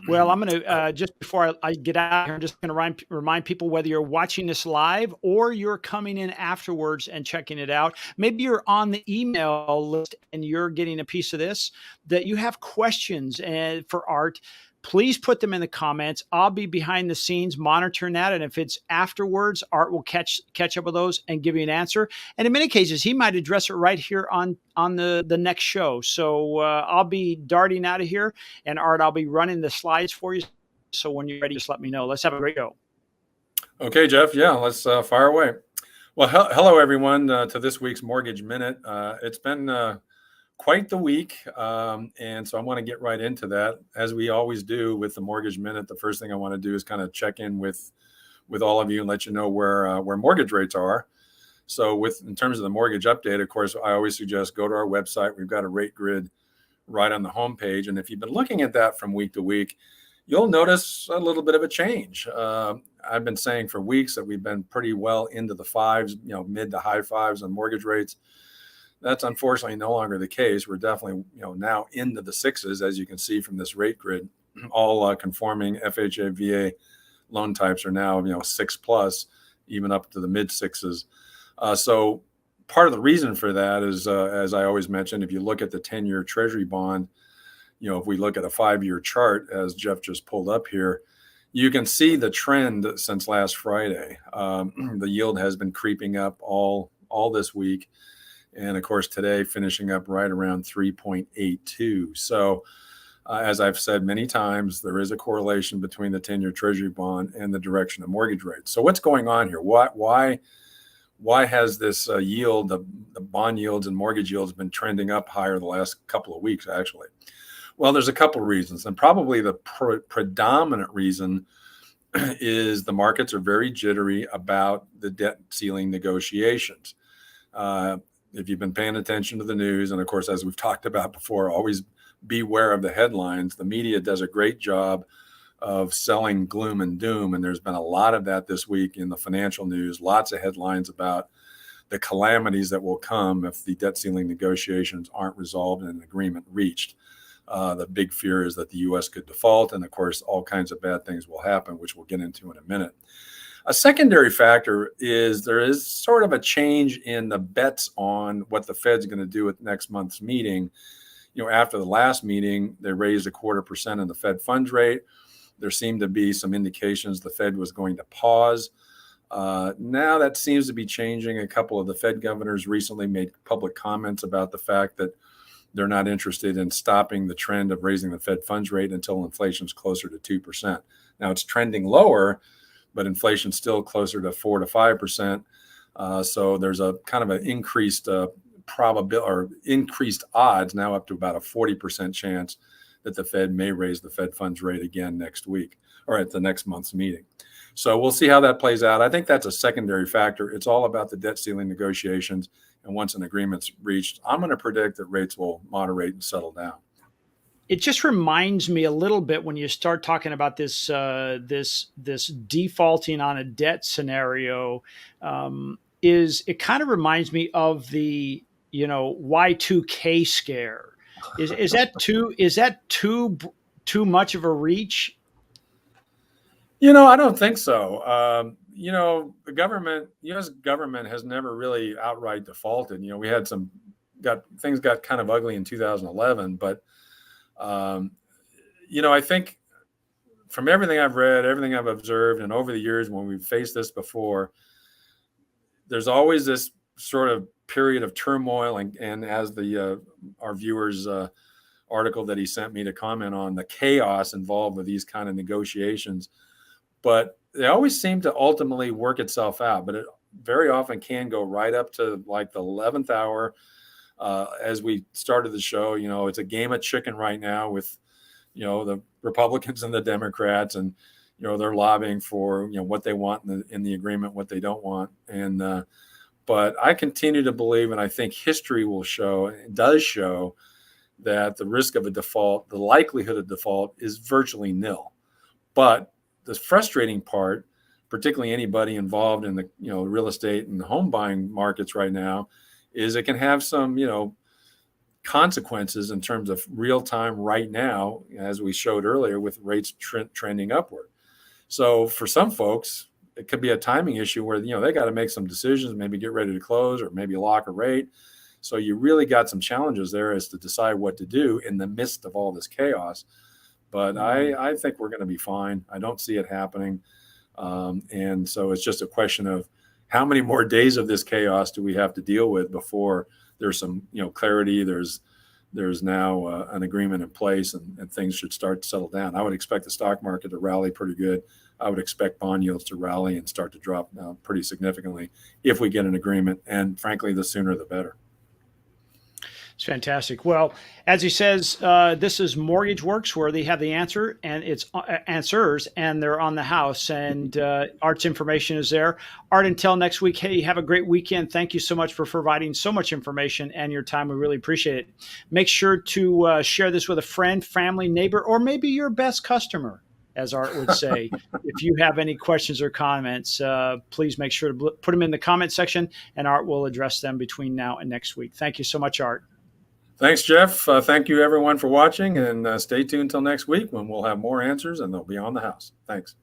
Well, I'm going to, just before I get out here, I'm just going to remind people, whether you're watching this live or you're coming in afterwards and checking it out, maybe you're on the email list and you're getting a piece of this, that you have questions for Art. Please put them in the comments. I'll be behind the scenes monitoring that. And if it's afterwards, Art will catch up with those and give you an answer. And in many cases, he might address it right here on the next show. So I'll be darting out of here. And Art, I'll be running the slides for you. So when you're ready, just let me know. Let's have a great go. Okay, Jeff. Yeah, let's fire away. Well, hello, everyone, to this week's Mortgage Minute. It's been quite the week, and so I want to get right into that. As we always do with the Mortgage Minute, the first thing I want to do is kind of check in with all of you and let you know where mortgage rates are. So in terms of the mortgage update, of course, I always suggest go to our website. We've got a rate grid right on the homepage. And if you've been looking at that from week to week, you'll notice a little bit of a change. I've been saying for weeks that we've been pretty well into the fives, mid to high fives on mortgage rates. That's unfortunately no longer the case. We're definitely, now into the sixes, as you can see from this rate grid. All conforming FHA, VA loan types are now, 6+, even up to the mid sixes. So part of the reason for that is, as I always mention, if you look at the 10-year Treasury bond, if we look at a 5-year chart, as Jeff just pulled up here, you can see the trend since last Friday. The yield has been creeping up all this week. And of course, today finishing up right around 3.82. So as I've said many times, there is a correlation between the 10-year Treasury bond and the direction of mortgage rates. So what's going on here? Why has this yield, the bond yields and mortgage yields, been trending up higher the last couple of weeks, actually? Well, there's a couple of reasons. And probably the predominant reason is the markets are very jittery about the debt ceiling negotiations. If you've been paying attention to the news, and of course, as we've talked about before, always beware of the headlines. The media does a great job of selling gloom and doom, and there's been a lot of that this week in the financial news. Lots of headlines about the calamities that will come if the debt ceiling negotiations aren't resolved and an agreement reached. The big fear is that the U.S. could default, and of course, all kinds of bad things will happen, which we'll get into in a minute. A secondary factor is there is sort of a change in the bets on what the Fed's going to do at next month's meeting. After the last meeting, they raised 0.25% in the Fed funds rate. There seemed to be some indications the Fed was going to pause. Now that seems to be changing. A couple of the Fed governors recently made public comments about the fact that they're not interested in stopping the trend of raising the Fed funds rate until inflation's closer to 2%. Now it's trending lower, but inflation's still closer to 4 to 5%. So there's a kind of an increased probability or increased odds, now up to about a 40% chance that the Fed may raise the Fed funds rate again next week or at the next month's meeting. So we'll see how that plays out. I think that's a secondary factor. It's all about the debt ceiling negotiations. And once an agreement's reached, I'm going to predict that rates will moderate and settle down. It just reminds me a little bit when you start talking about this defaulting on a debt scenario. It kind of reminds me of the Y2K scare. Is that too much of a reach? I don't think so. The government, U.S. government has never really outright defaulted. We had things got kind of ugly in 2011, but I think from everything I've read, everything I've observed, and over the years when we've faced this before, there's always this sort of period of turmoil. And as our viewers article that he sent me to comment on, the chaos involved with these kind of negotiations, but they always seem to ultimately work itself out. But it very often can go right up to like the 11th hour. As we started the show, it's a game of chicken right now with, the Republicans and the Democrats, and, they're lobbying for, what they want in the agreement, what they don't want. And, but I continue to believe, and I think history will show, it does show, that the risk of a default, the likelihood of default is virtually nil. But the frustrating part, particularly anybody involved in the, real estate and home buying markets right now, is it can have some, consequences in terms of real time right now, as we showed earlier, with rates trending upward. So for some folks, it could be a timing issue where, they got to make some decisions, maybe get ready to close or maybe lock a rate. So you really got some challenges there as to decide what to do in the midst of all this chaos. But I think we're going to be fine. I don't see it happening. And so it's just a question of how many more days of this chaos do we have to deal with before there's some, clarity. There's now an agreement in place, and things should start to settle down. I would expect the stock market to rally pretty good. I would expect bond yields to rally and start to drop pretty significantly if we get an agreement. And frankly, the sooner the better. It's fantastic. Well, as he says, this is MortgageWorks, where they have the answer and it's answers, and they're on the house, and Art's information is there. Art, until next week, hey, have a great weekend. Thank you so much for providing so much information and your time. We really appreciate it. Make sure to share this with a friend, family, neighbor, or maybe your best customer, as Art would say. If you have any questions or comments, please make sure to put them in the comment section, and Art will address them between now and next week. Thank you so much, Art. Thanks, Jeff. Thank you, everyone, for watching, and stay tuned till next week when we'll have more answers and they'll be on the house. Thanks.